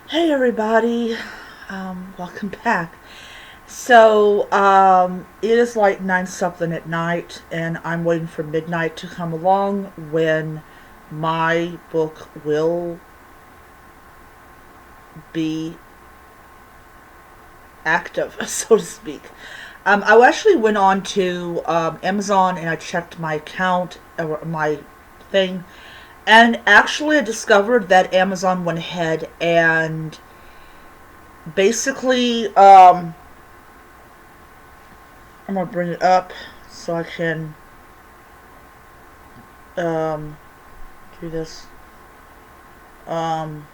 Hey everybody, welcome back. It is like 9 something at night, and I'm waiting for midnight to come along when my book will be active, so to speak. I actually went on to Amazon and I checked my account, or my thing, and actually I discovered that Amazon went ahead and basically, I'm gonna bring it up so I can um, do this. Um,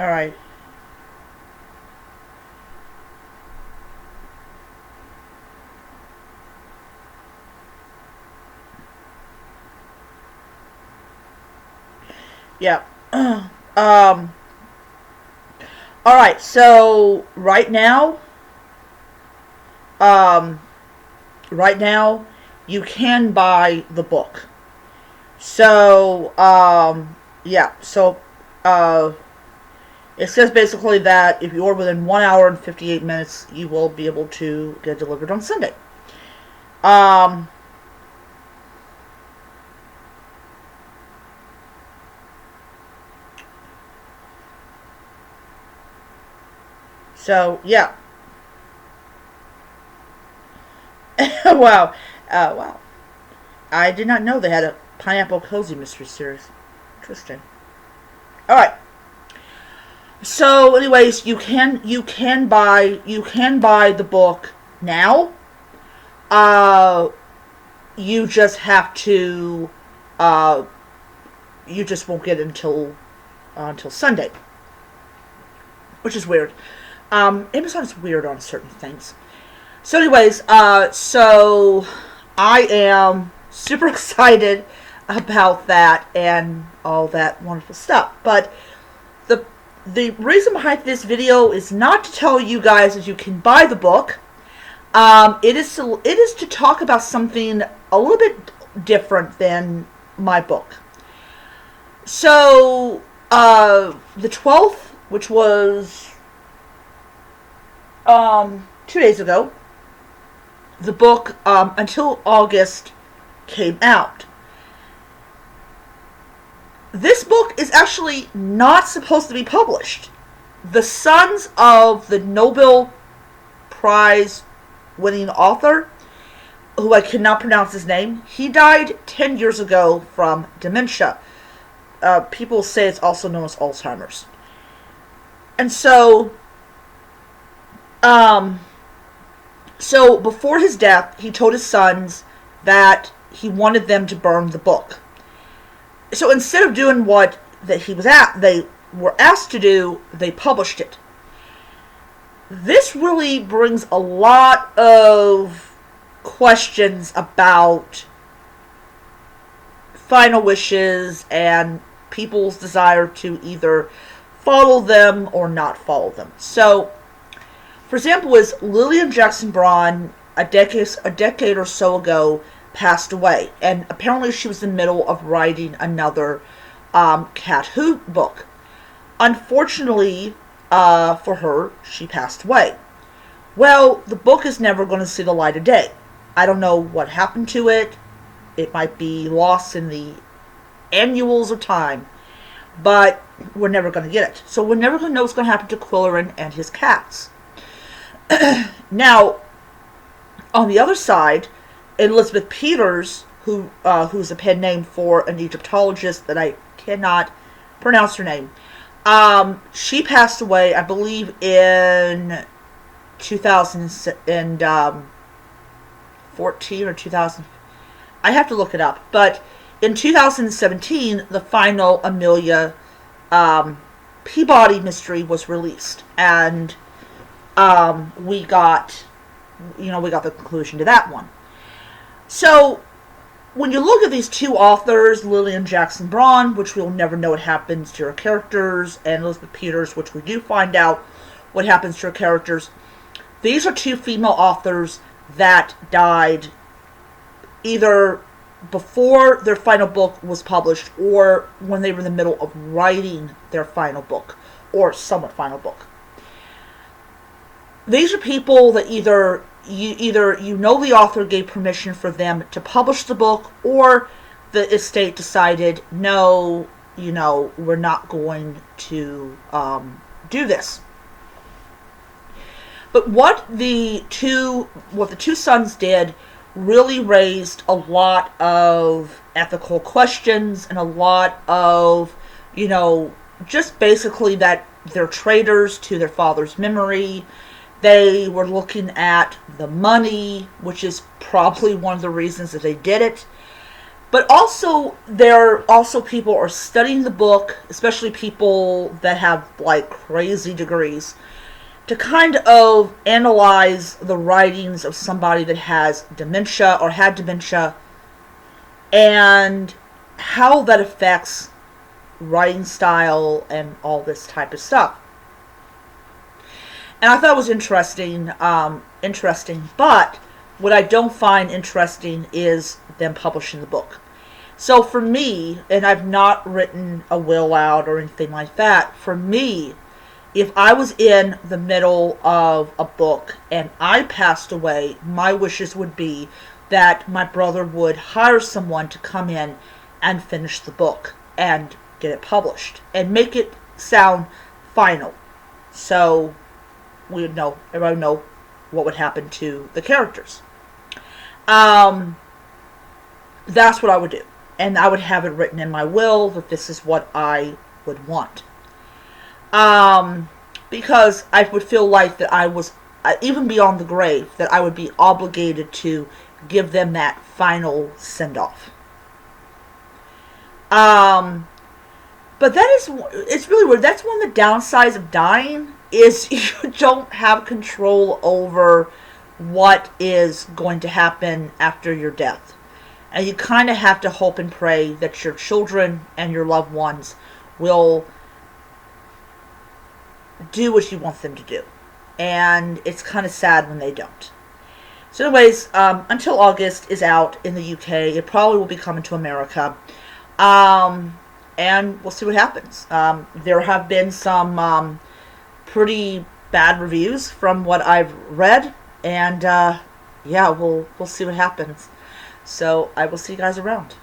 all right. Yeah. um, all right. So um, right now, you can buy the book. So, yeah. Uh, it says basically that if you are within 1 hour and 58 minutes, you will be able to get delivered on Sunday. Um, so yeah. Wow. Wow. I did not know they had a Pineapple Cozy Mystery Series. Interesting. All right. So, anyways, you can buy the book now. Uh, you just have to. Uh, you just won't get it until Sunday, which is weird. Amazon is weird on certain things. So, anyways, I am super excited about that and all that wonderful stuff. But the the reason behind this video is not to tell you guys that you can buy the book. It is to talk about something a little bit different than my book. The 12th, which was 2 days ago, the book until August came out. This book is actually not supposed to be published. The sons of the Nobel Prize winning author, who I cannot pronounce his name, he died 10 years ago from dementia. People say it's also known as Alzheimer's. And um, so before his death, he told his sons that he wanted them to burn the book. So instead of doing what they were asked to do, they published it. This really brings a lot of questions about final wishes and people's desire to either follow them or not follow them. So, for example, is Lillian Jackson Braun a decade or so ago passed away, and apparently she was in the middle of writing another Cat Who book. Unfortunately, for her, she passed away. Well, the book is never going to see the light of day. I don't know what happened to it. It might be lost in the annuals of time, but we're never going to get it. So we're never going to know what's going to happen to Quillerin and his cats. Now, on the other side, Elizabeth Peters, who's a pen name for an Egyptologist that I cannot pronounce her name, she passed away, I believe, in 2014 or 2000. I have to look it up, but in 2017, the final Amelia Peabody mystery was released, and we got the conclusion to that one. So when you look at these two authors, Lillian Jackson Braun, which we'll never know what happens to her characters, and Elizabeth Peters, which we do find out what happens to her characters. These are two female authors that died either before their final book was published or when they were in the middle of writing their final book or somewhat final book. These are people that either you know the author gave permission for them to publish the book, or the estate decided, no, we're not going to do this. But what the two sons did really raised a lot of ethical questions and a lot of, just basically that they're traitors to their father's memory. They were looking at the money, which is probably one of the reasons that they did it. But also, people are studying the book, especially people that have like crazy degrees, to kind of analyze the writings of somebody that has dementia or had dementia and how that affects writing style and all this type of stuff. And I thought it was interesting, but what I don't find interesting is them publishing the book. So for me, and I've not written a will out or anything like that, for me, if I was in the middle of a book and I passed away, my wishes would be that my brother would hire someone to come in and finish the book and get it published and make it sound final. So everybody would know what would happen to the characters. That's what I would do. And I would have it written in my will that this is what I would want. Because I would feel like that I was, even beyond the grave, that I would be obligated to give them that final send-off. But it's really weird. That's one of the downsides of dying, is you don't have control over what is going to happen after your death. And you kind of have to hope and pray that your children and your loved ones will do what you want them to do. And it's kind of sad when they don't. So anyways, Until August is out in the UK. It probably will be coming to America. And we'll see what happens. There have been some pretty bad reviews from what I've read. And yeah, we'll see what happens. So I will see you guys around.